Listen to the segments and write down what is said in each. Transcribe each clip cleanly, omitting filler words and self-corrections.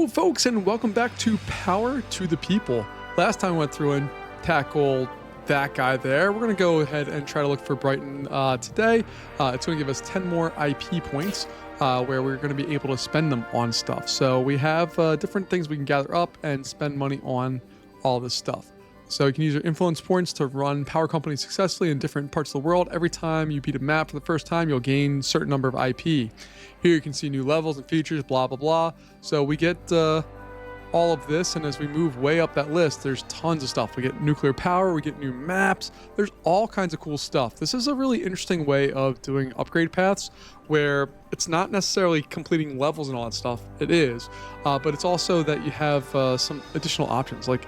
folks, and welcome back to Power to the People. Last time we went through and tackled that guy there. We're going to go ahead and try to look for Brighton today. It's going to give us 10 more IP points where we're going to be able to spend them on stuff. So we have different things we can gather up and spend money on all this stuff. So you can use your influence points to run power companies successfully in different parts of the world. Every time you beat a map for the first time, you'll gain a certain number of IP. Here you can see new levels and features, blah, blah, blah. So we get all of this, and as we move way up that list, there's tons of stuff. We get nuclear power, we get new maps. There's all kinds of cool stuff. This is a really interesting way of doing upgrade paths where it's not necessarily completing levels and all that stuff. It is, but it's also that you have some additional options like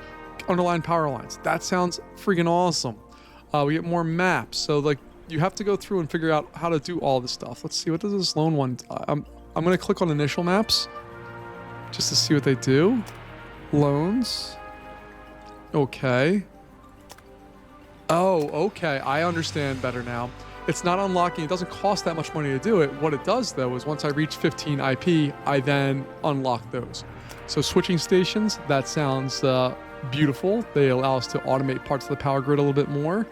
underline power lines. That sounds freaking awesome. We get more maps, so like you have to go through and figure out how to do all this stuff. Let's see, what does this lone one I'm gonna click on initial maps just to see what they do. Loans. Okay. Oh, okay, I understand better now. It's not unlocking, it doesn't cost that much money to do it. What it does though is once I reach 15 IP, I then unlock those. So switching stations, that sounds beautiful. They allow us to automate parts of the power grid a little bit more.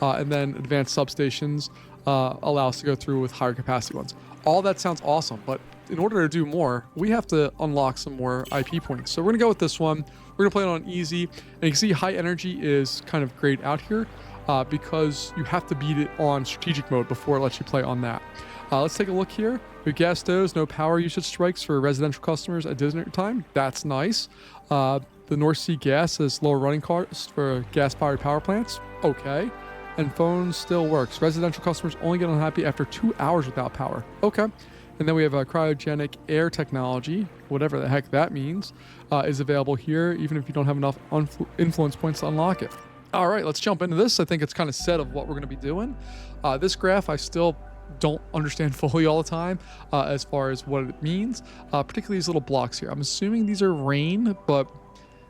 And then advanced substations allow us to go through with higher capacity ones. All that sounds awesome, but in order to do more, we have to unlock some more IP points. So we're gonna go with this one. We're gonna play it on easy. And you can see high energy is kind of great out here because you have to beat it on strategic mode before it lets you play on that. Let's take a look here. We have gas stoves, no power usage strikes for residential customers at dinner time. That's nice. The North Sea gas is lower running costs for gas-powered power plants. Okay. And phones still works. Residential customers only get unhappy after 2 hours without power. Okay. And then we have a cryogenic air technology, whatever the heck that means, is available here, even if you don't have enough influence points to unlock it. All right, let's jump into this. I think it's kind of set of what we're going to be doing. This graph, I still don't understand fully all the time as far as what it means, particularly these little blocks here. I'm assuming these are rain, but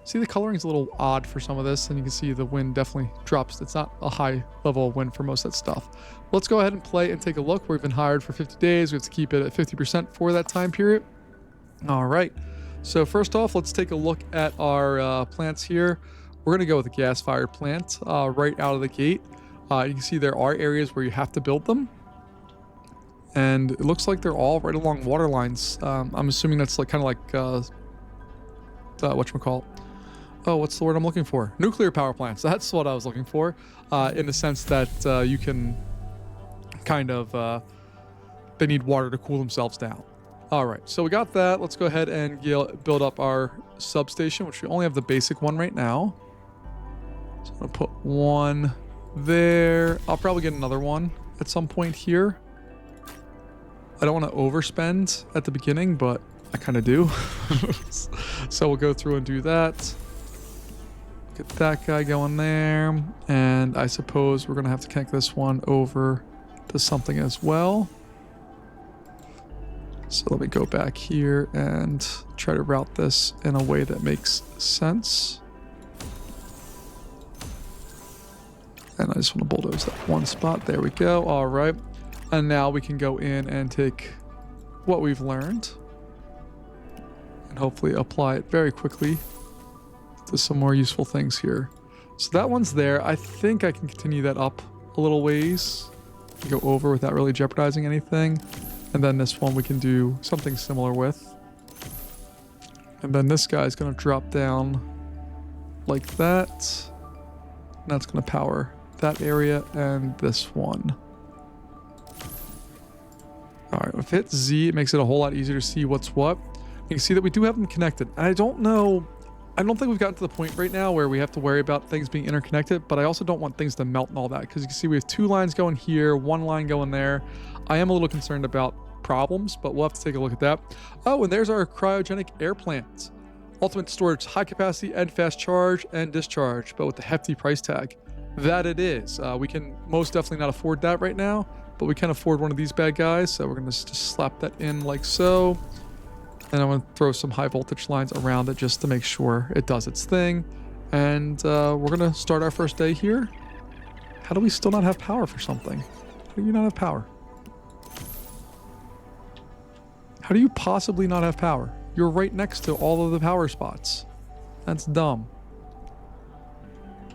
see the coloring is a little odd for some of this, and you can see the wind definitely drops. It's not a high level of wind for most of that stuff. Let's go ahead and play and take a look. We've been hired for 50 days. We have to keep it at 50% for that time period. All right. So first off, let's take a look at our plants here. We're going to go with a gas-fired plant right out of the gate. You can see there are areas where you have to build them. And it looks like they're all right along water lines. I'm assuming that's like kind of like whatchamacallit. Oh, what's the word I'm looking for? Nuclear power plants. That's what I was looking for, in the sense that you can kind of, they need water to cool themselves down. All right, so we got that. Let's go ahead and build up our substation, which we only have the basic one right now. So I'm gonna put one there. I'll probably get another one at some point here. I don't want to overspend at the beginning, but I kind of do. So we'll go through and do that. Get that guy going there. And I suppose we're going to have to connect this one over to something as well. So let me go back here and try to route this in a way that makes sense. And I just want to bulldoze that one spot. There we go. All right. And now we can go in and take what we've learned and hopefully apply it very quickly to some more useful things here. So that one's there. I think I can continue that up a little ways, go over without really jeopardizing anything. And then this one we can do something similar with. And then this guy's going to drop down like that. And that's going to power that area and this one. All right, if it hits Z, it makes it a whole lot easier to see what's what. You can see that we do have them connected. And I don't think we've gotten to the point right now where we have to worry about things being interconnected, but I also don't want things to melt and all that, because you can see we have 2 lines going here, 1 line going there. I am a little concerned about problems, but we'll have to take a look at that. Oh, and there's our cryogenic air plant. Ultimate storage, high capacity and fast charge and discharge, but with the hefty price tag. That it is. We can most definitely not afford that right now, but we can afford one of these bad guys, so we're going to just slap that in like so. And I'm going to throw some high voltage lines around it just to make sure it does its thing. And we're going to start our first day here. How do we still not have power for something? How do you not have power? How do you possibly not have power? you're right next to all of the power spots. That's dumb.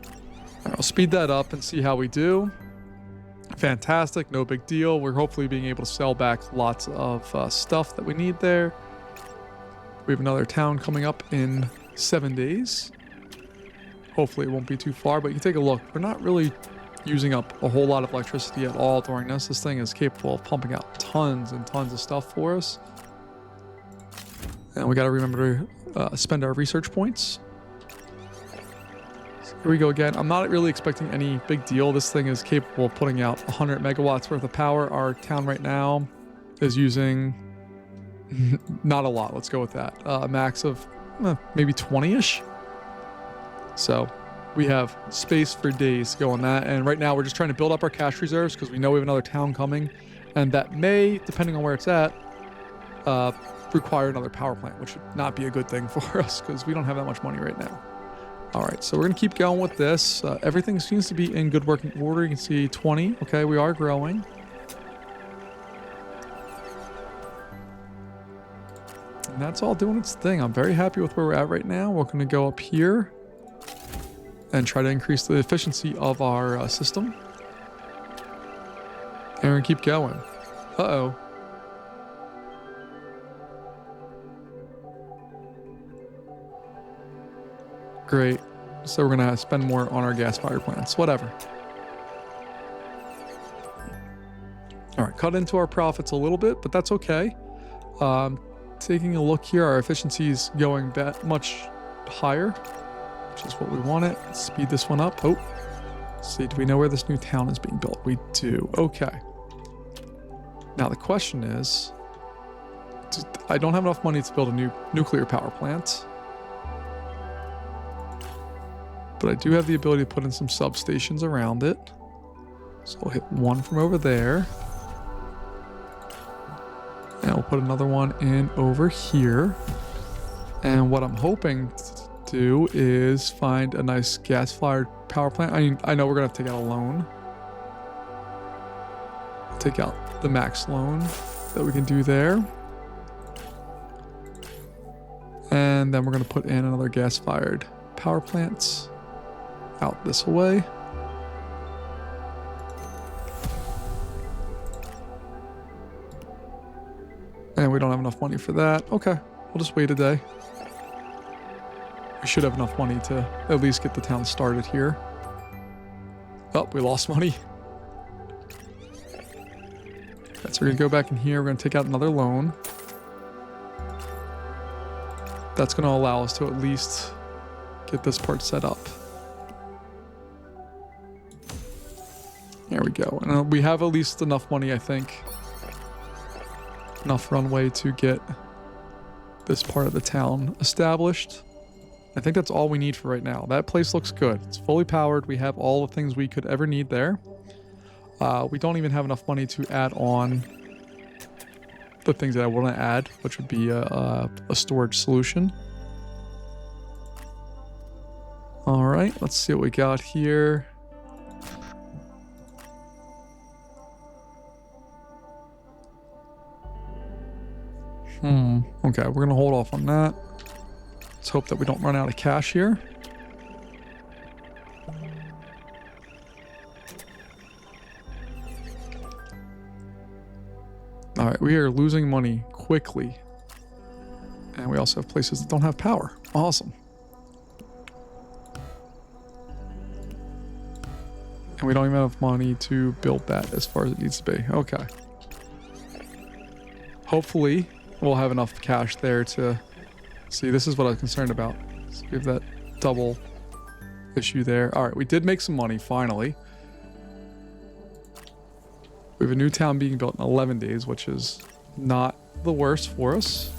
All right, I'll speed that up and see how we do. Fantastic, no big deal. We're hopefully being able to sell back lots of stuff that we need there. We have another town coming up in 7 days. Hopefully it won't be too far, but you can take a look. We're not really using up a whole lot of electricity at all during this. This thing is capable of pumping out tons and tons of stuff for us. And we got to remember to spend our research points. So here we go again. I'm not really expecting any big deal. This thing is capable of putting out 100 megawatts worth of power. Our town right now is using not a lot. Let's go with that. A max of maybe 20-ish. So we have space for days to go on that. And right now we're just trying to build up our cash reserves because we know we have another town coming. And that may, depending on where it's at, require another power plant, which would not be a good thing for us because we don't have that much money right now. All right, so we're going to keep going with this. Everything seems to be in good working order. You can see 20. Okay, we are growing. And that's all doing its thing. I'm very happy with where we're at right now. We're going to go up here and try to increase the efficiency of our system. And we're going to keep going. Uh-oh. Great. So we're going to spend more on our gas-fired plants. Whatever. All right, cut into our profits a little bit, but that's okay. Taking a look here, our efficiency is going much higher, which is what we wanted. Let's speed this one up. Oh, let's see, do we know where this new town is being built? We do. Okay. Now the question is, I don't have enough money to build a new nuclear power plant, but I do have the ability to put in some substations around it. So we'll hit one from over there. And we'll put another one in over here. And what I'm hoping to do is find a nice gas-fired power plant. I know we're going to have to take out a loan. Take out the max loan that we can do there. And then we're going to put in another gas-fired power plant out this way. And we don't have enough money for that. Okay, we'll just wait a day. We should have enough money to at least get the town started here. Oh, we lost money. Okay, so we're gonna go back in here. We're gonna take out another loan. That's gonna allow us to at least get this part set up. There we go. And we have at least enough money, I think. Enough runway to get this part of the town established. I think that's all we need for right now. That place looks good. It's fully powered. We have all the things we could ever need there. We don't even have enough money to add on the things that I want to add, which would be a storage solution. All right, let's see what we got here. Okay, we're gonna hold off on that. Let's hope that we don't run out of cash here. All right, we are losing money quickly. And we also have places that don't have power. Awesome. And we don't even have money to build that as far as it needs to be. Okay. Hopefully we'll have enough cash there to see. This is what I was concerned about. So we have that double issue there. All right, we did make some money finally. We have a new town being built in 11 days, which is not the worst for us.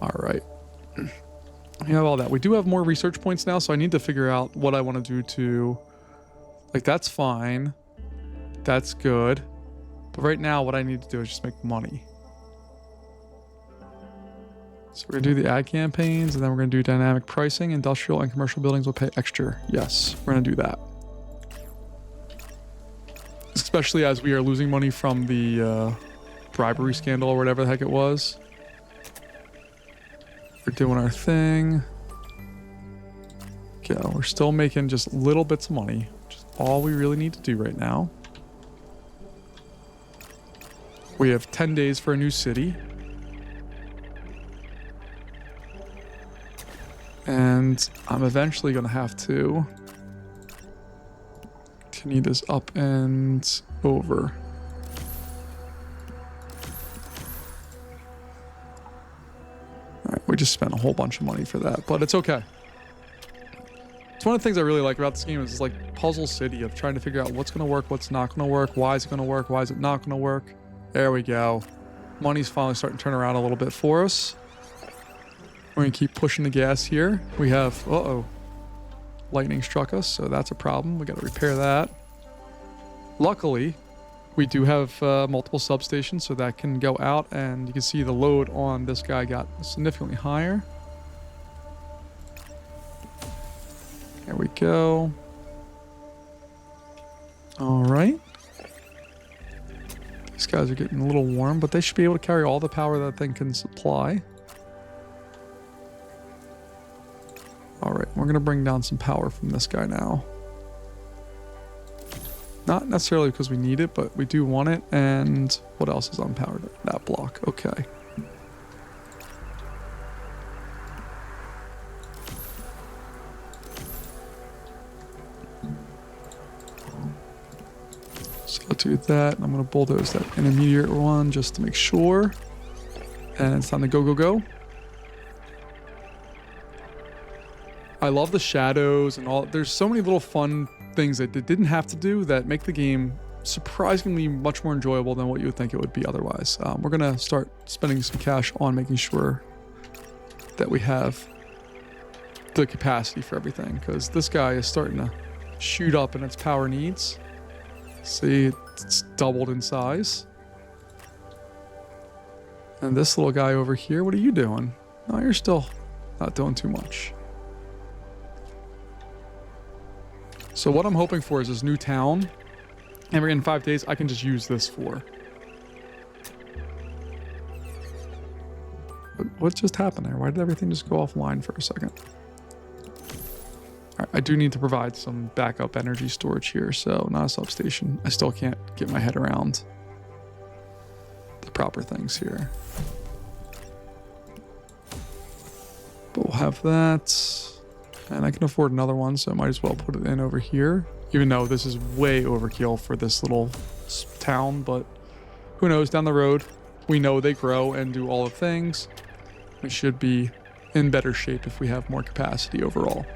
All right. We have all that. We do have more research points now, so I need to figure out what I want to do to... Like, that's fine. That's good. But right now, what I need to do is just make money. So we're going to do the ad campaigns, and then we're going to do dynamic pricing. Industrial and commercial buildings will pay extra. Yes, we're going to do that. Especially as we are losing money from the bribery scandal or whatever the heck it was. We're doing our thing. Okay, we're still making just little bits of money, which is all we really need to do right now. We have 10 days for a new city. And I'm eventually going to have to continue this up and over. All right, we just spent a whole bunch of money for that, but it's okay. It's one of the things I really like about this game is it's like puzzle city of trying to figure out what's going to work, what's not going to work, why is it going to work, why is it not going to work. There we go. Money's finally starting to turn around a little bit for us. We're going to keep pushing the gas here. We have, lightning struck us, so that's a problem. We got to repair that. Luckily, we do have multiple substations, so that can go out, and you can see the load on this guy got significantly higher. There we go. All right. These guys are getting a little warm, but they should be able to carry all the power that thing can supply. All right, we're going to bring down some power from this guy now. Not necessarily because we need it, but we do want it. And what else is unpowered? That block. Okay. So I'll do that. I'm going to bulldoze that intermediate one just to make sure. And it's time to go, go, go. I love the shadows and all. There's so many little fun things that they didn't have to do that make the game surprisingly much more enjoyable than what you would think it would be otherwise. We're going to start spending some cash on making sure that we have the capacity for everything, because this guy is starting to shoot up in its power needs. See, it's doubled in size. And this little guy over here, what are you doing? No, you're still not doing too much. So what I'm hoping for is this new town, and in 5 days I can just use this for. What just happened there? Why did everything just go offline for a second? All right, I do need to provide some backup energy storage here, so not a substation. I still can't get my head around the proper things here. But we'll have that. And I can afford another one, so I might as well put it in over here. Even though this is way overkill for this little town, but who knows, down the road, we know they grow and do all the things. We should be in better shape if we have more capacity overall.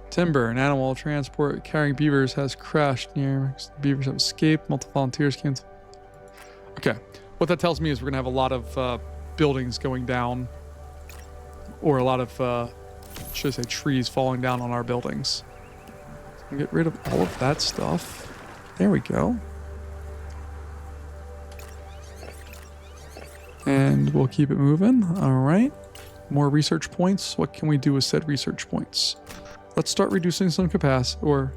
Timber and animal transport carrying beavers has crashed near. The beavers have escaped. Multiple volunteers came to... Okay, what that tells me is we're gonna have a lot of buildings going down, or a lot of should I say trees falling down on our buildings. So get rid of all of that stuff. There we go. And we'll keep it moving. All right. More research points. What can we do with said research points? Let's start reducing some capacity, or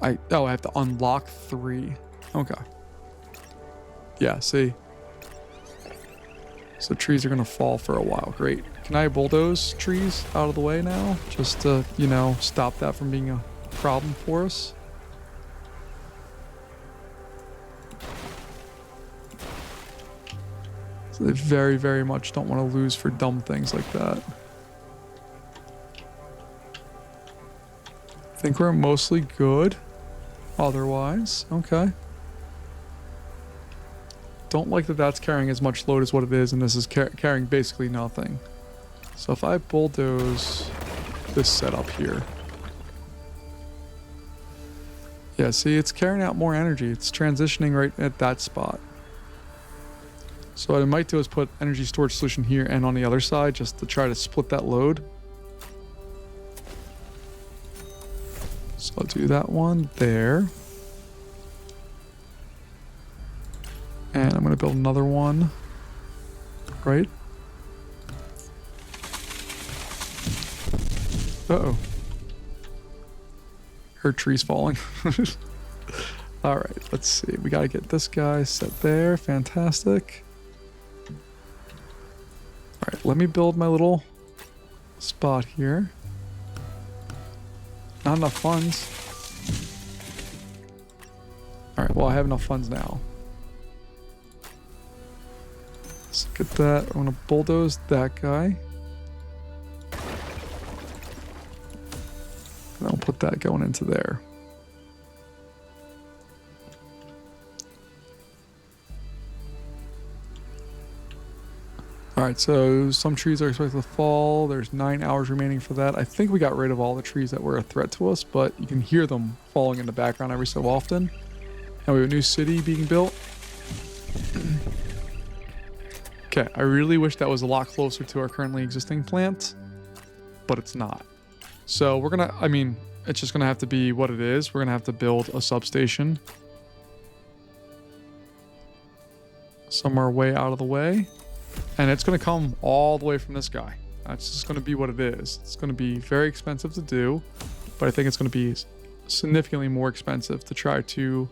I have to unlock 3. Okay. Yeah, see. So trees are going to fall for a while. Great. Can I bulldoze trees out of the way now? Just to, stop that from being a problem for us. So they very, very much don't want to lose for dumb things like that. I think we're mostly good otherwise. Okay. Don't like that that's carrying as much load as what it is, and this is carrying basically nothing. So if I bulldoze this setup here. Yeah, see, it's carrying out more energy. It's transitioning right at that spot. So what I might do is put energy storage solution here and on the other side just to try to split that load. So I'll do that one there. And I'm going to build another one, right? Uh-oh. Heard trees falling. All right, let's see. We got to get this guy set there. Fantastic. All right, let me build my little spot here. Not enough funds. All right, well, I have enough funds now. Let's look at that. I'm gonna bulldoze that guy. And I'll put that going into there. All right, so some trees are expected to fall. There's 9 hours remaining for that. I think we got rid of all the trees that were a threat to us, but you can hear them falling in the background every so often. And we have a new city being built. Okay, I really wish that was a lot closer to our currently existing plant, but it's not. So we're gonna, I mean, it's just gonna have to be what it is. We're gonna have to build a substation somewhere way out of the way. And it's going to come all the way from this guy. That's just going to be what it is. It's going to be very expensive to do, but I think it's going to be significantly more expensive to try to...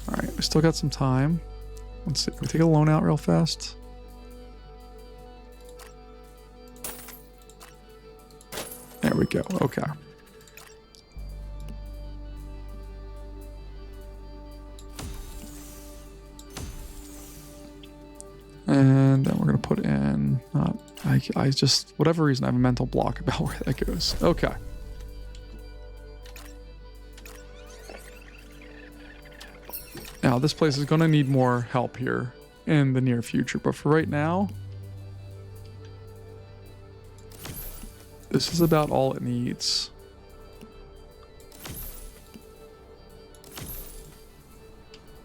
All right, we still got some time. Let's see. Can we take a loan out real fast? There we go. Okay. And then we're going to put in, I just, whatever reason, I have a mental block about where that goes. Okay. Now, this place is going to need more help here in the near future. But for right now, this is about all it needs.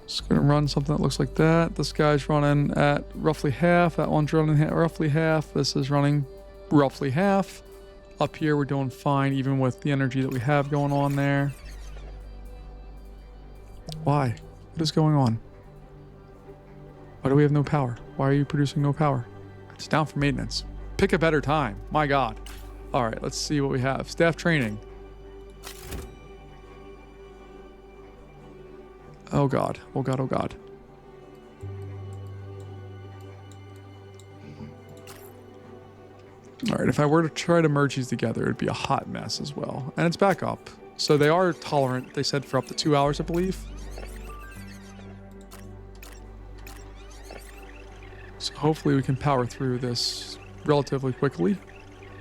Just going to run something that looks like that. This guy's running at roughly half. That one's running roughly half. This is running roughly half. Up here, we're doing fine, even with the energy that we have going on there. Why? What is going on? Why do we have no power? Why are you producing no power? It's down for maintenance. Pick a better time. My God. All right, let's see what we have. Staff training. Oh God, oh God, oh God. All right, if I were to try to merge these together, it'd be a hot mess as well. And it's back up. So they are tolerant, they said, for up to 2 hours, I believe. So hopefully we can power through this relatively quickly.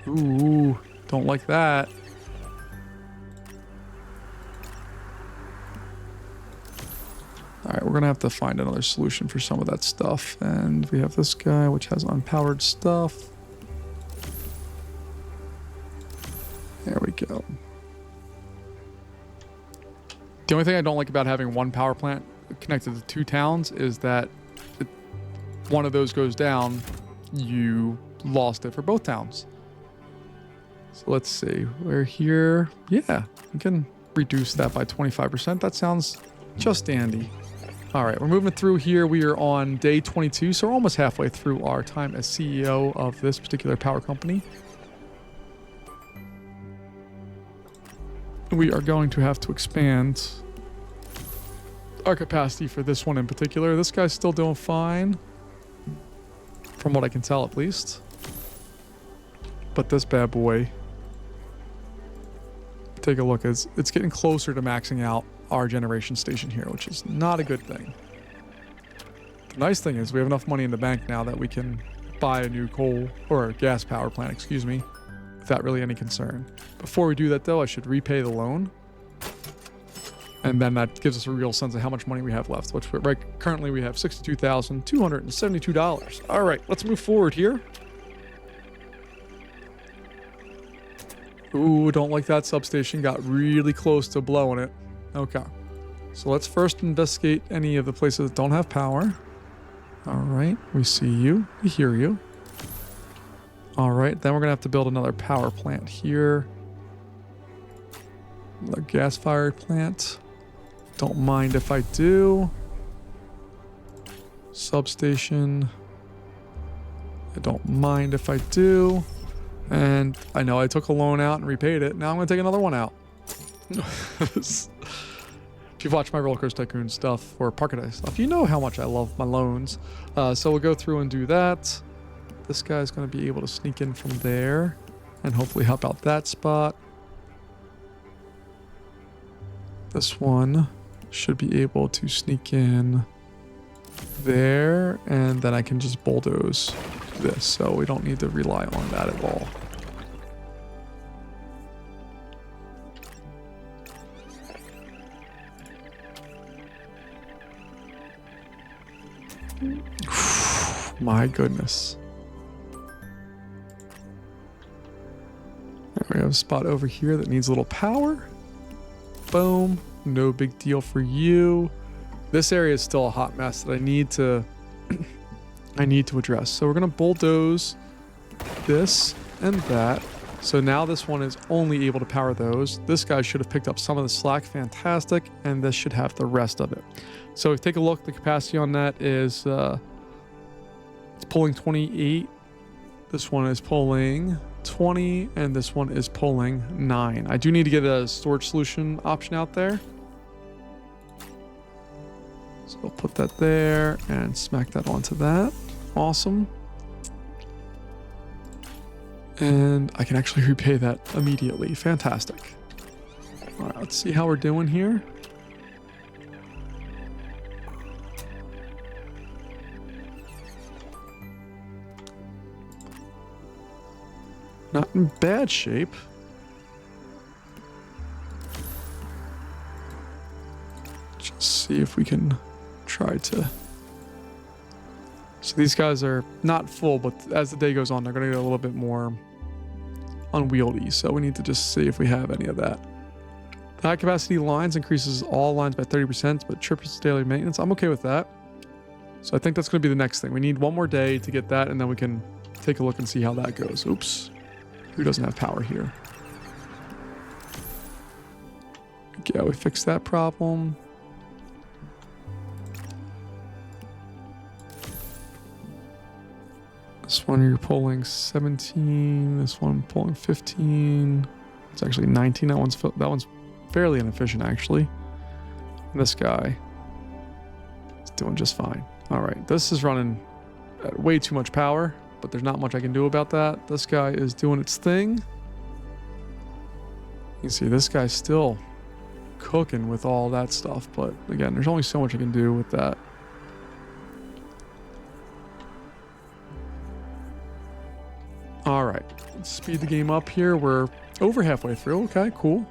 Ooh, don't like that. All right, we're going to have to find another solution for some of that stuff. And we have this guy, which has unpowered stuff. There we go. The only thing I don't like about having one power plant connected to 2 towns is that if one of those goes down, you lost it for both towns. So let's see. We're here. Yeah, we can reduce that by 25%. That sounds just dandy. All right, we're moving through here. We are on day 22, so we're almost halfway through our time as CEO of this particular power company. We are going to have to expand our capacity for this one in particular. This guy's still doing fine, from what I can tell at least. But this bad boy, take a look, it's getting closer to maxing out our generation station here, which is not a good thing. The nice thing is we have enough money in the bank now that we can buy a new coal or gas power plant, excuse me, without really any concern. Before we do that though, I should repay the loan. And then that gives us a real sense of how much money we have left, which currently we have $62,272. All right, let's move forward here. Ooh, don't like that substation. Got really close to blowing it. Okay. So let's first investigate any of the places that don't have power. All right, we see you. We hear you. All right, then we're going to have to build another power plant here. Another gas-fired plant. Don't mind if I do. Substation. I don't mind if I do. And I know I took a loan out and repaid it. Now I'm going to take another one out. If you've watched my Roller Coaster Tycoon stuff or Parkadise stuff, you know how much I love my loans. So we'll go through and do that. This guy's going to be able to sneak in from there and hopefully help out that spot. This one should be able to sneak in there, and then I can just bulldoze this, so we don't need to rely on that at all. My goodness. We have a spot over here that needs a little power. Boom. No big deal for you. This area is still a hot mess that I need to address. So we're going to bulldoze this and that. So now this one is only able to power those. This guy should have picked up some of the slack. Fantastic. And this should have the rest of it. So if you take a look, the capacity on that is it's pulling 28. This one is pulling 20, and this one is pulling 9. I do need to get a storage solution option out there. So I'll put that there and smack that onto that. Awesome. And I can actually repay that immediately. Fantastic. All right, let's see how we're doing here. Not in bad shape. Just see if we can try to... So these guys are not full, but as the day goes on, they're going to get a little bit more unwieldy. So we need to just see if we have any of that. The high capacity lines increases all lines by 30%, but triples daily maintenance. I'm okay with that. So I think that's going to be the next thing. We need one more day to get that, and then we can take a look and see how that goes. Oops. Who doesn't have power here? Yeah, we fixed that problem. This one you're pulling 17. This one pulling 15. It's actually 19. That one's fairly inefficient actually. And this guy is doing just fine. All right, this is running at way too much power, but there's not much I can do about that. This guy is doing its thing. You can see this guy's still cooking with all that stuff, but again, there's only so much I can do with that. All right, let's speed the game up here. We're over halfway through. Okay, cool.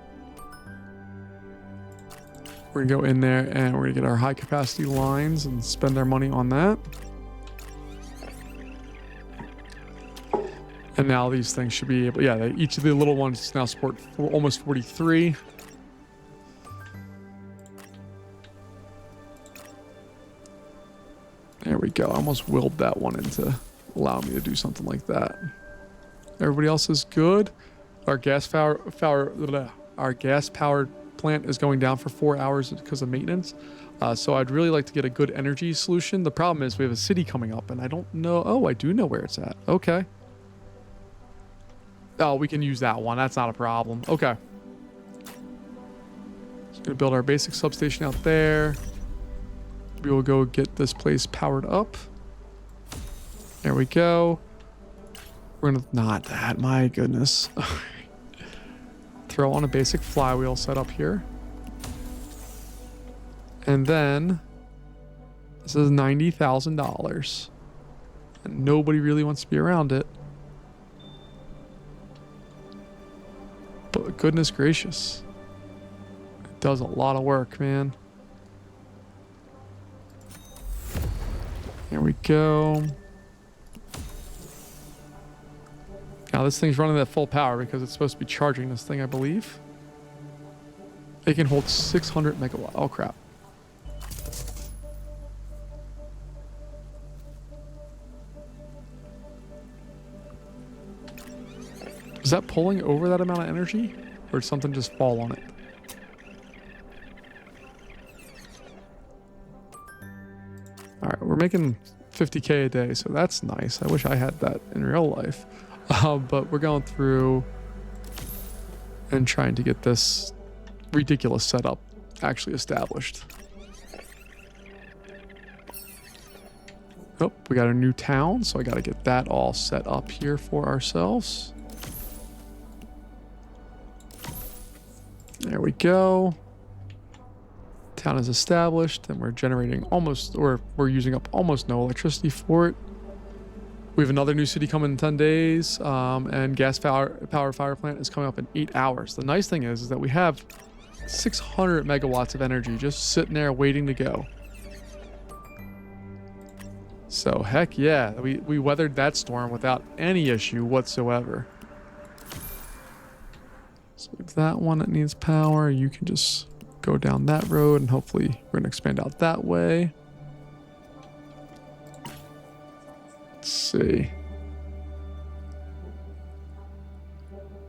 We're gonna go in there and we're gonna get our high capacity lines and spend our money on that. And now these things should be able, yeah, each of the little ones now support almost 43. There we go. I almost willed that one into allowing me to do something like that. Everybody else is good. Our gas powered plant is going down for 4 hours because of maintenance. So I'd really like to get a good energy solution. The problem is we have a city coming up and I don't know. Oh, I do know where it's at. Okay. Oh, we can use that one. That's not a problem. Okay. Just gonna build our basic substation out there. We will go get this place powered up. There we go. We're gonna, not that, my goodness. Throw on a basic flywheel setup here. And then this is $90,000. And nobody really wants to be around it. But goodness gracious. It does a lot of work, man. There we go. Now this thing's running at full power because it's supposed to be charging this thing, I believe. It can hold 600 megawatt. Oh crap. Is that pulling over that amount of energy? Or did something just fall on it? Alright, we're making 50K a day, so that's nice. I wish I had that in real life. But we're going through and trying to get this ridiculous setup actually established. Oh, we got a new town, so I got to get that all set up here for ourselves. There we go. Town is established, and we're generating almost, or we're using up almost no electricity for it. We have another new city coming in 10 days, and gas power fire plant is coming up in 8 hours. The nice thing is that we have 600 megawatts of energy just sitting there waiting to go. So heck yeah, we weathered that storm without any issue whatsoever. So that one that needs power, you can just go down that road, and hopefully we're gonna expand out that way. Let's see.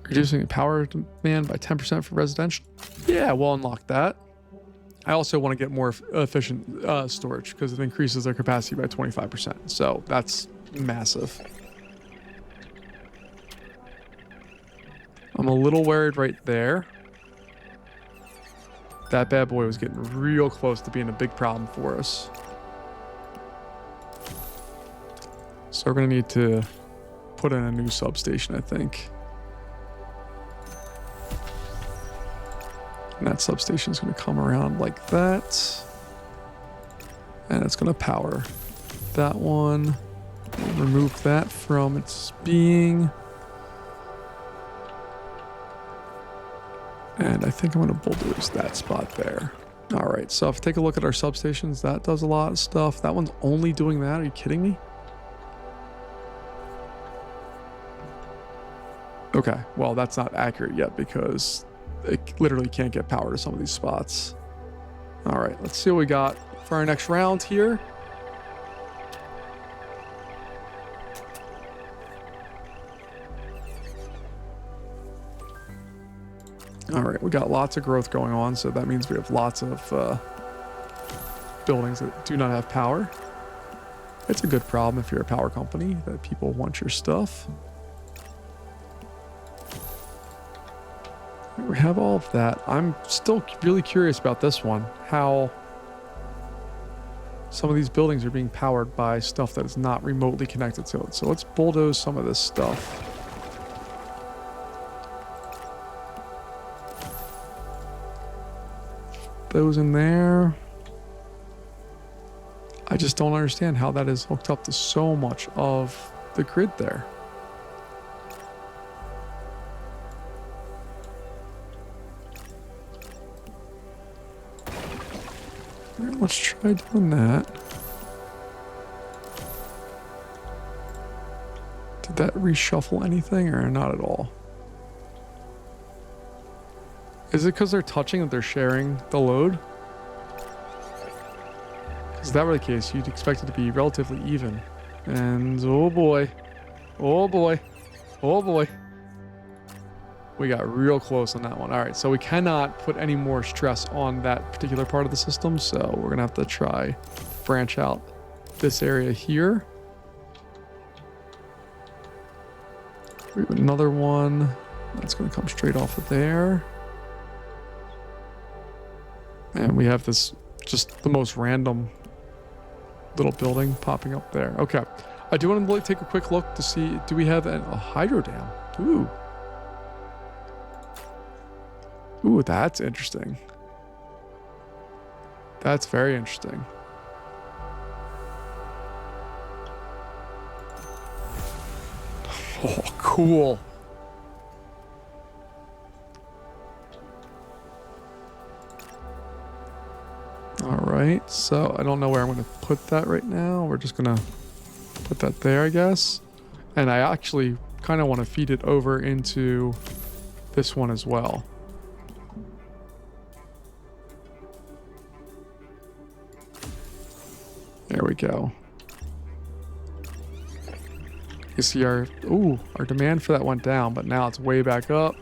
Reducing the power demand by 10% for residential. Yeah, we'll unlock that. I also want to get more efficient storage because it increases their capacity by 25%. So that's massive. I'm a little worried right there. That bad boy was getting real close to being a big problem for us. So we're going to need to put in a new substation, I think. And that substation is going to come around like that. And it's going to power that one. We'll remove that from its being. And I think I'm going to bulldoze that spot there. All right, so if I take a look at our substations, that does a lot of stuff. That one's only doing that. Are you kidding me? Okay, well, that's not accurate yet because it literally can't get power to some of these spots. All right, let's see what we got for our next round here. All right, we got lots of growth going on, so that means we have lots of buildings that do not have power. It's a good problem if you're a power company, that people want your stuff. We have all of that. I'm still really curious about this one, how some of these buildings are being powered by stuff that is not remotely connected to it. So let's bulldoze some of this stuff. Those in there. I just don't understand how that is hooked up to so much of the grid there. Let's try doing that. Did that reshuffle anything or not at all? Is it because they're touching that they're sharing the load? Because if that were the case, you'd expect it to be relatively even. And oh boy, oh boy, oh boy. We got real close on that one. All right, so we cannot put any more stress on that particular part of the system, so we're gonna have to try branch out this area here. We have another one that's gonna come straight off of there. And we have this, just the most random little building popping up there. Okay, I do want to take a quick look to see, do we have a hydro dam? Ooh. Ooh, that's interesting. That's very interesting. Oh, cool. All right, so I don't know where I'm going to put that right now. We're just going to put that there, I guess. And I actually kind of want to feed it over into this one as well. There we go. You see our demand for that went down, but now it's way back up.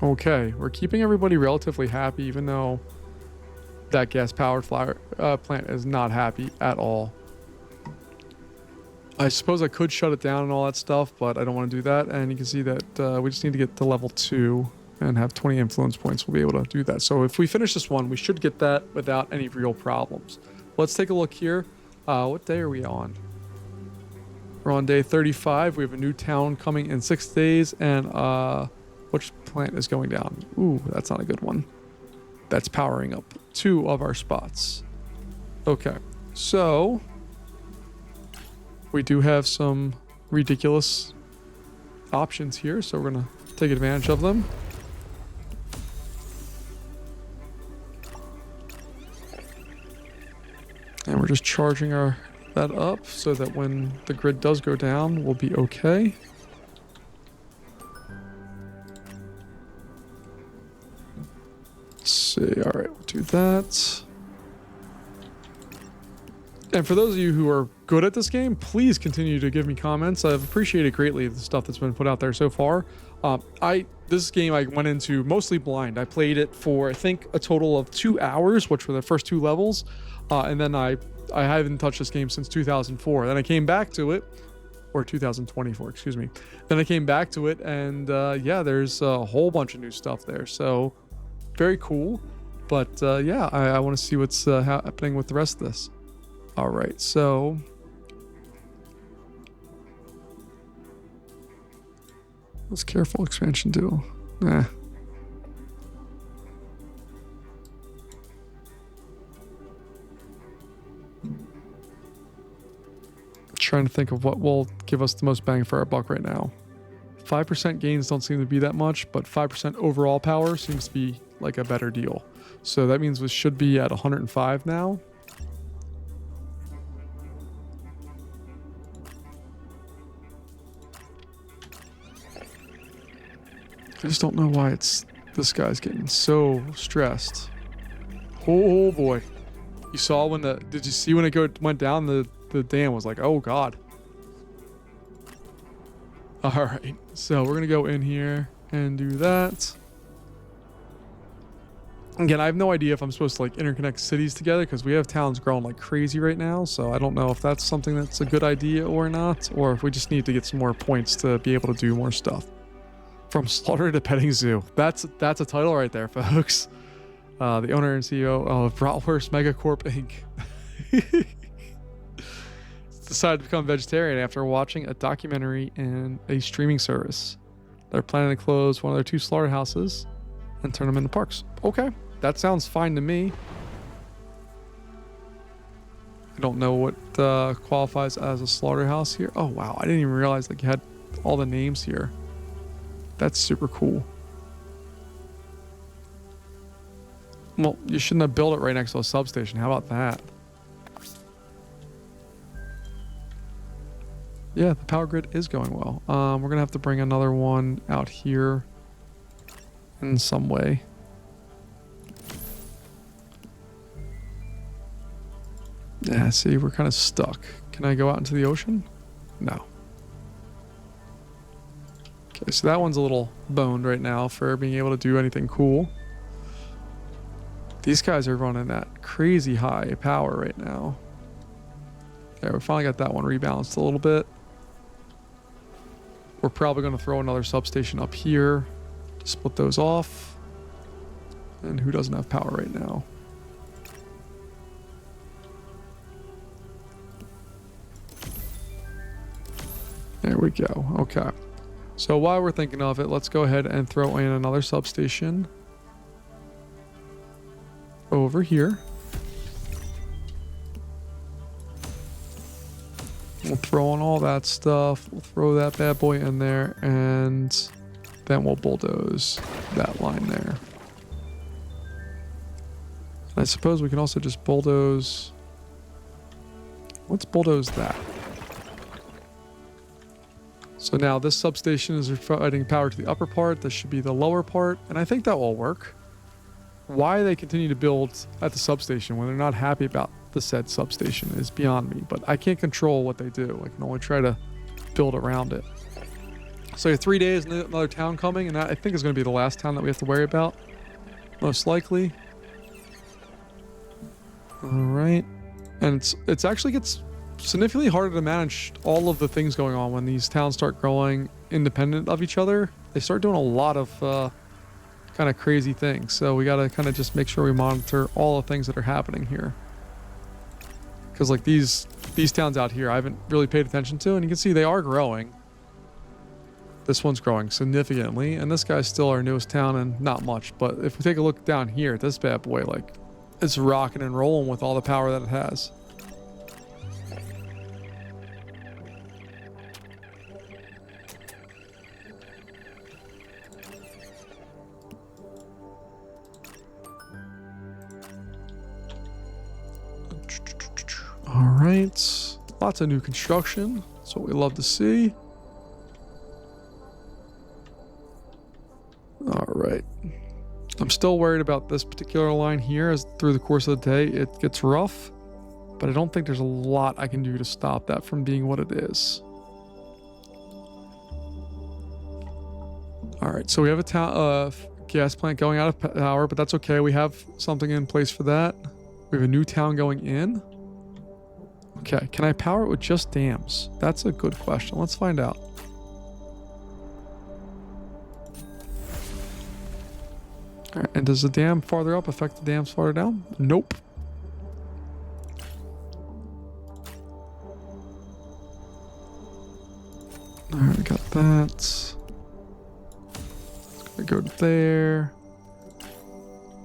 Okay, we're keeping everybody relatively happy, even though that gas-powered plant is not happy at all. I suppose I could shut it down and all that stuff, but I don't want to do that. And you can see that we just need to get to level 2 and have 20 influence points. We'll be able to do that. So if we finish this one, we should get that without any real problems. Let's take a look here. What day are we on? We're on day 35. We have a new town coming in 6 days, and which plant is going down? Ooh, that's not a good one. That's powering up 2 of our spots. Okay, so we do have some ridiculous options here, so we're gonna take advantage of them. And we're just charging that up so that when the grid does go down, we'll be okay. Let's see. All right, we'll do that. And for those of you who are good at this game, please continue to give me comments. I've appreciated greatly the stuff that's been put out there so far. This game I went into mostly blind. I played it for, I think, a total of 2 hours, which were the first 2 levels. And then I haven't touched this game since 2004. Then I came back to it, or 2024, excuse me. Then I came back to it, and yeah, there's a whole bunch of new stuff there. So very cool. But yeah, I want to see what's happening with the rest of this. All right, so what's careful expansion do? Trying to think of what will give us the most bang for our buck right now. 5% gains don't seem to be that much, but 5% overall power seems to be like a better deal. So that means we should be at 105 now. I just don't know why this guy's getting so stressed. Oh boy. You saw when did you see when it went down, the dam was like, oh God. All right, so we're gonna go in here and do that. Again, I have no idea if I'm supposed to like interconnect cities together because we have towns growing like crazy right now. So I don't know if that's something that's a good idea or not, or if we just need to get some more points to be able to do more stuff. From slaughter to petting zoo. That's a title right there, folks. The owner and CEO of Bratwurst Megacorp Inc. decided to become vegetarian after watching a documentary and a streaming service. They're planning to close one of their 2 slaughterhouses and turn them into parks. Okay, that sounds fine to me. I don't know what qualifies as a slaughterhouse here. Oh wow, I didn't even realize like you had all the names here. That's super cool. Well, you shouldn't have built it right next to a substation. How about that? Yeah, the power grid is going well. We're gonna have to bring another one out here in some way. Yeah, see, we're kind of stuck. Can I go out into the ocean? No. Okay, so that one's a little boned right now for being able to do anything cool. These guys are running at crazy high power right now. There, we finally got that one rebalanced a little bit. We're probably going to throw another substation up here to split those off. And who doesn't have power right now? There we go. Okay. So while we're thinking of it, let's go ahead and throw in another substation over here. We'll throw on all that stuff. We'll throw that bad boy in there, and then we'll bulldoze that line there. I suppose we can also just bulldoze. Let's bulldoze that. So now this substation is providing power to the upper part. This should be the lower part, and I think that will work. Why they continue to build at the substation when they're not happy about the said substation is beyond me, but I can't control what they do. I can only try to build around it. So 3 days, another town coming, and that I think is going to be the last town that we have to worry about, most likely. All right, and it's actually gets significantly harder to manage all of the things going on when these towns start growing independent of each other. They start doing a lot of kind of crazy things. So we got to kind of just make sure we monitor all the things that are happening here. Because like these towns out here, I haven't really paid attention to, and you can see they are growing. This one's growing significantly, and this guy's still our newest town and not much. But if we take a look down here, this bad boy, like, it's rocking and rolling with all the power that it has. All right, lots of new construction. That's what we love to see. All right. I'm still worried about this particular line here as through the course of the day it gets rough, but I don't think there's a lot I can do to stop that from being what it is. All right, so we have a gas plant going out of power, but that's okay. We have something in place for that. We have a new town going in. Okay, can I power it with just dams? That's a good question. Let's find out. All right, and does the dam farther up affect the dams farther down? Nope. All right, we got that. Gonna go to there.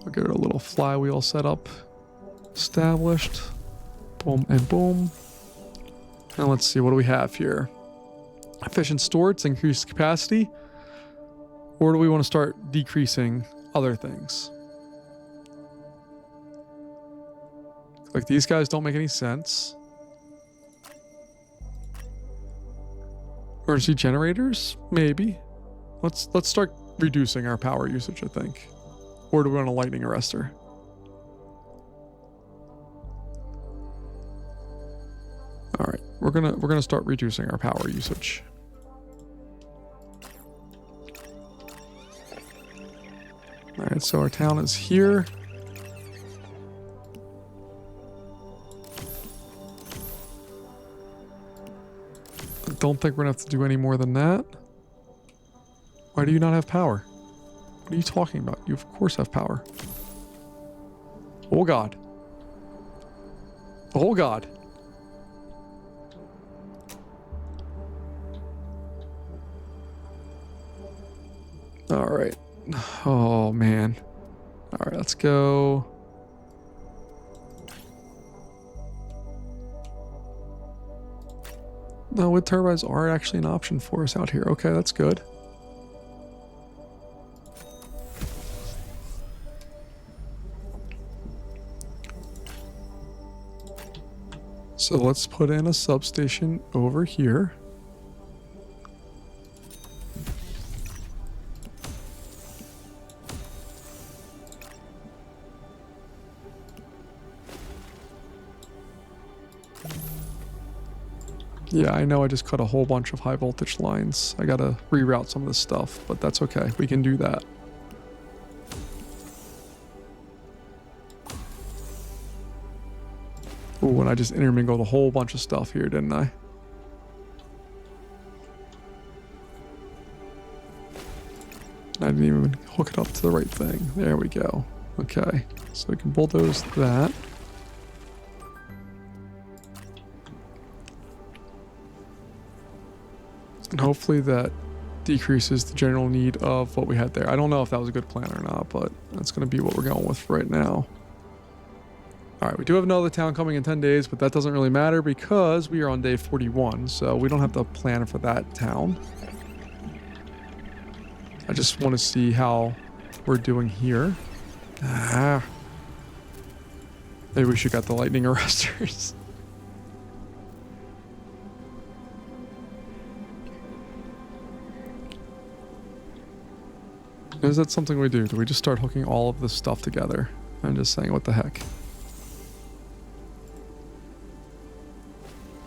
We'll get a little flywheel set up, established. Boom and boom. And let's see, what do we have here? Efficient storage, increased capacity. Or do we want to start decreasing other things? Like these guys don't make any sense. Emergency generators? Maybe. Let's start reducing our power usage, I think. Or do we want a lightning arrestor? All right, we're gonna start reducing our power usage. All right, so our town is here. I don't think we're gonna have to do any more than that. Why do you not have power? What are you talking about? You of course have power. Oh God. Oh God. All right. Oh man. All right, let's go. No, wind turbines are actually an option for us out here. Okay, that's good. So let's put in a substation over here. Yeah, I know I just cut a whole bunch of high voltage lines. I gotta reroute some of this stuff, but that's okay. We can do that. Ooh, and I just intermingled a whole bunch of stuff here, didn't I? I didn't even hook it up to the right thing. There we go. Okay, so we can bulldoze that. And hopefully that decreases the general need of what we had there. I don't know if that was a good plan or not, but that's going to be what we're going with right now. All right, we do have another town coming in 10 days, but that doesn't really matter because we are on day 41, so we don't have to plan for that town. I just want to see how we're doing here. Ah. Maybe we should get the lightning arresters. Is that something we do? Do we just start hooking all of this stuff together? I'm just saying, what the heck?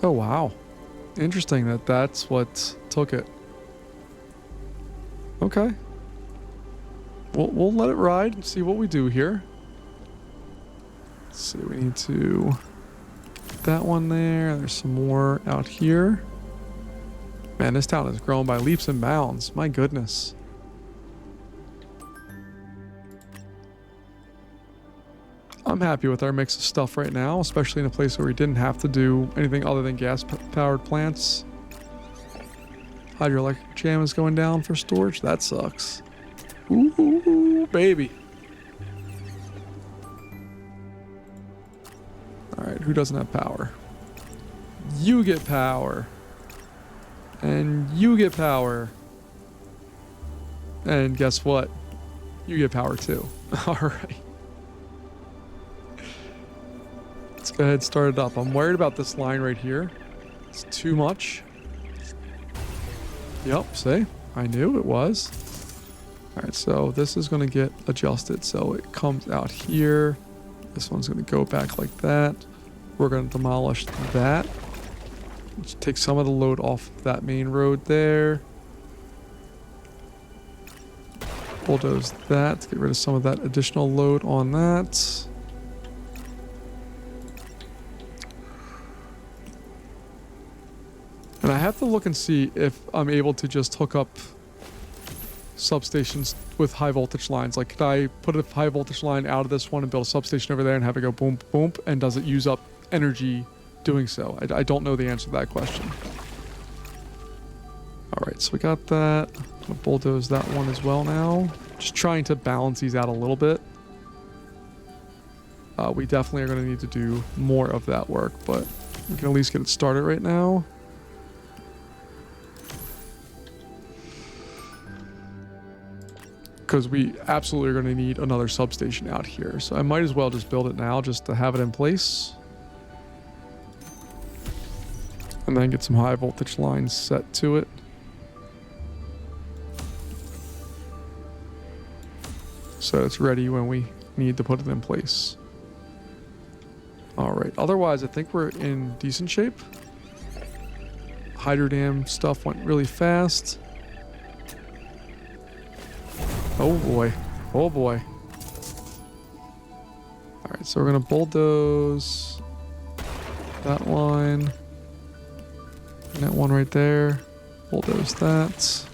Oh, wow. Interesting that that's what took it. Okay. We'll let it ride and see what we do here. Let's see, we need to that one there. There's some more out here. Man, this town is growing by leaps and bounds. My goodness. I'm happy with our mix of stuff right now, especially in a place where we didn't have to do anything other than gas-powered plants. Hydroelectric jam is going down for storage. That sucks. Ooh, baby. All right, who doesn't have power? You get power. And you get power. And guess what? You get power too. All right. Let's go ahead and start it up. I'm worried about this line right here. It's too much. Yep, see? I knew it was. All right, so this is going to get adjusted. So it comes out here. This one's going to go back like that. We're going to demolish that. Let's take some of the load off that main road there. Bulldoze that to get rid of some of that additional load on that. And I have to look and see if I'm able to just hook up substations with high voltage lines. Like, could I put a high voltage line out of this one and build a substation over there and have it go boom, boom? And does it use up energy doing so? I don't know the answer to that question. All right, so we got that. I'm gonna bulldoze that one as well now. Just trying to balance these out a little bit. We definitely are going to need to do more of that work, but we can at least get it started right now. Because we absolutely are going to need another substation out here. So I might as well just build it now just to have it in place. And then get some high voltage lines set to it. So it's ready when we need to put it in place. All right. Otherwise, I think we're in decent shape. Hydro dam stuff went really fast. Oh boy. Oh boy. All right, so we're going to bulldoze that line. And that one right there. Bulldoze that.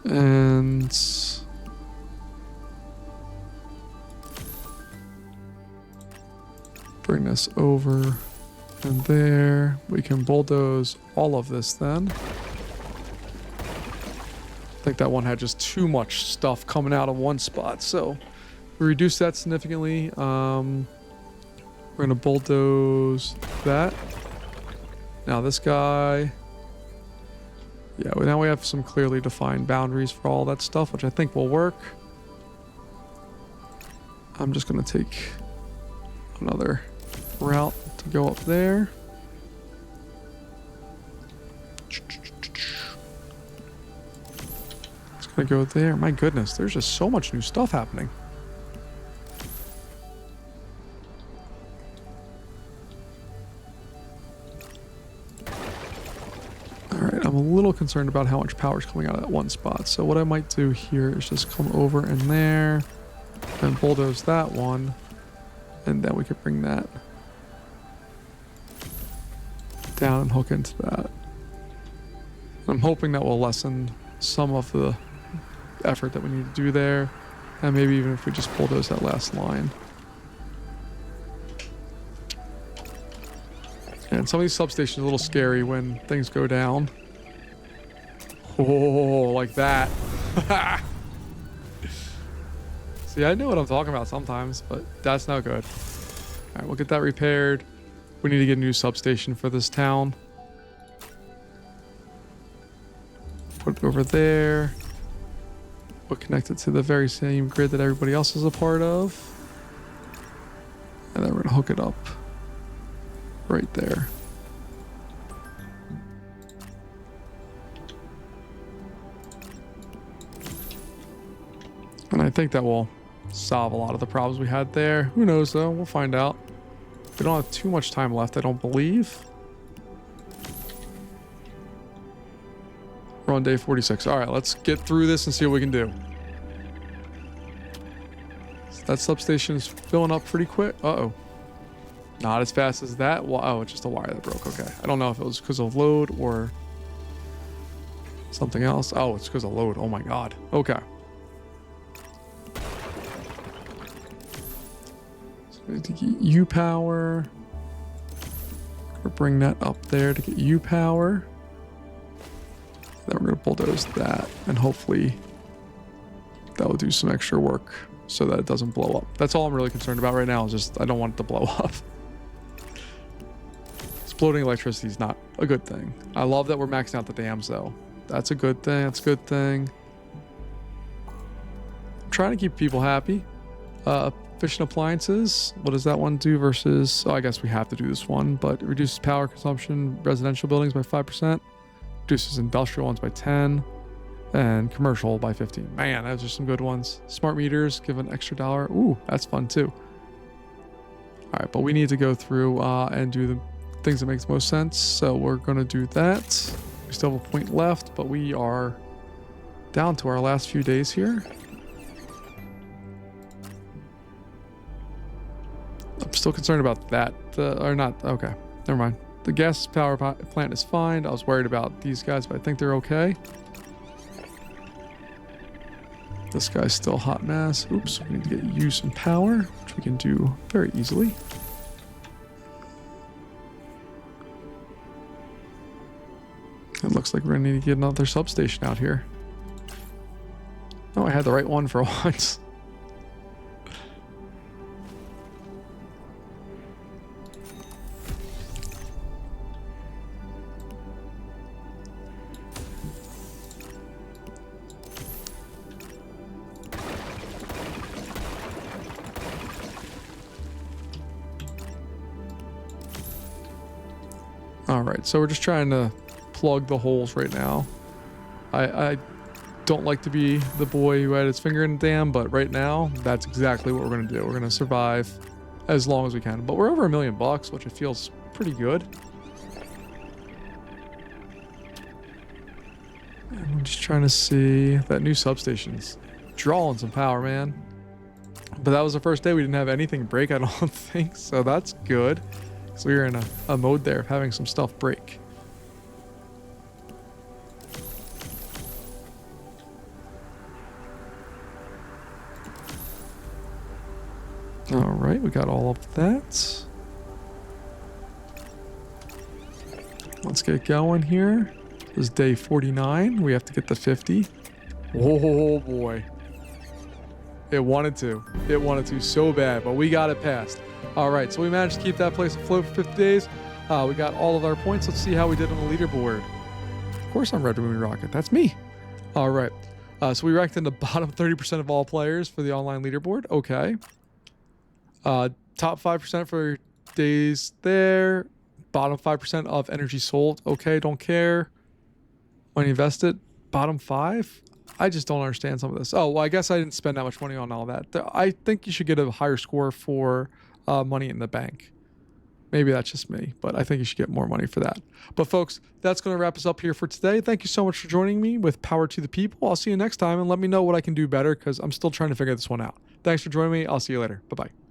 And bring this over and there. We can bulldoze all of this then. I think that one had just too much stuff coming out of one spot, so we reduced that significantly. We're gonna bulldoze that. Now this guy, yeah, now we have some clearly defined boundaries for all that stuff, which I think will work. I'm just gonna take another route to go up there. Gonna go there. My goodness, there's just so much new stuff happening. All right, I'm a little concerned about how much power is coming out of that one spot. So what I might do here is just come over in there and bulldoze that one, and then we could bring that down and hook into that. I'm hoping that will lessen some of the effort that we need to do there, and maybe even if we just bulldoze that last line. And some of these substations are a little scary when things go down. Oh, like that. See, I know what I'm talking about sometimes, but that's not good. All right, we'll get that repaired. We need to get a new substation for this town. Put it over there. We'll connect it to the very same grid that everybody else is a part of. And then we're gonna hook it up right there. And I think that will solve a lot of the problems we had there. Who knows though, we'll find out. We don't have too much time left, I don't believe. We're on day 46. All right, let's get through this and see what we can do. So that substation's filling up pretty quick. Uh-oh. Not as fast as that. Oh, it's just a wire that broke. Okay. I don't know if it was because of load or something else. Oh, it's because of load. Oh my God. Okay. So we need to get U power. We're gonna bring that up there to get U power. Then we're gonna bulldoze that, and hopefully that will do some extra work so that it doesn't blow up. That's all I'm really concerned about right now, is just I don't want it to blow up. Exploding electricity is not a good thing. I love that we're maxing out the dams though. That's a good thing. That's a good thing. I'm trying to keep people happy. Efficient appliances. What does that one do versus... Oh, I guess we have to do this one, but it reduces power consumption, residential buildings by 5%, reduces industrial ones by 10, and commercial by 15. Man, those are some good ones. Smart meters give an extra $1. Ooh, that's fun too. All right, but we need to go through and do the things that makes most sense. So we're going to do that. We still have a point left, but we are down to our last few days here. I'm still concerned about that. Or not. Okay, never mind. The gas power plant is fine. I was worried about these guys, but I think they're okay. This guy's still hot mess. Oops, we need to get you some power, which we can do very easily. It looks like we're gonna need to get another substation out here. Oh, I had the right one for once. All right, so we're just trying to plug the holes right now. I don't like to be the boy who had his finger in the dam, but right now, that's exactly what we're going to do. We're going to survive as long as we can. But we're over $1 million, which it feels pretty good. And I'm just trying to see that new substation's drawing some power, man. But that was the first day we didn't have anything break, I don't think. So that's good. So we were in a mode there of having some stuff break. All right, we got all of that. Let's get going here. This is day 49. We have to get to 50. Oh boy. It wanted to. It wanted to so bad, but we got it passed. All right, so we managed to keep that place afloat for 50 days. We got all of our points. Let's see how we did on the leaderboard. Of course I'm Red Moon Rocket. That's me. All right. So we ranked in the bottom 30% of all players for the online leaderboard. Okay. Top 5% for days there. Bottom 5% of energy sold. Okay, don't care. Money invested. Bottom 5? I just don't understand some of this. Oh, well, I guess I didn't spend that much money on all that. I think you should get a higher score for money in the bank. Maybe that's just me, but I think you should get more money for that. But folks, that's going to wrap us up here for today. Thank you so much for joining me with Power to the People. I'll see you next time, and let me know what I can do better because I'm still trying to figure this one out. Thanks for joining me. I'll see you later. Bye-bye.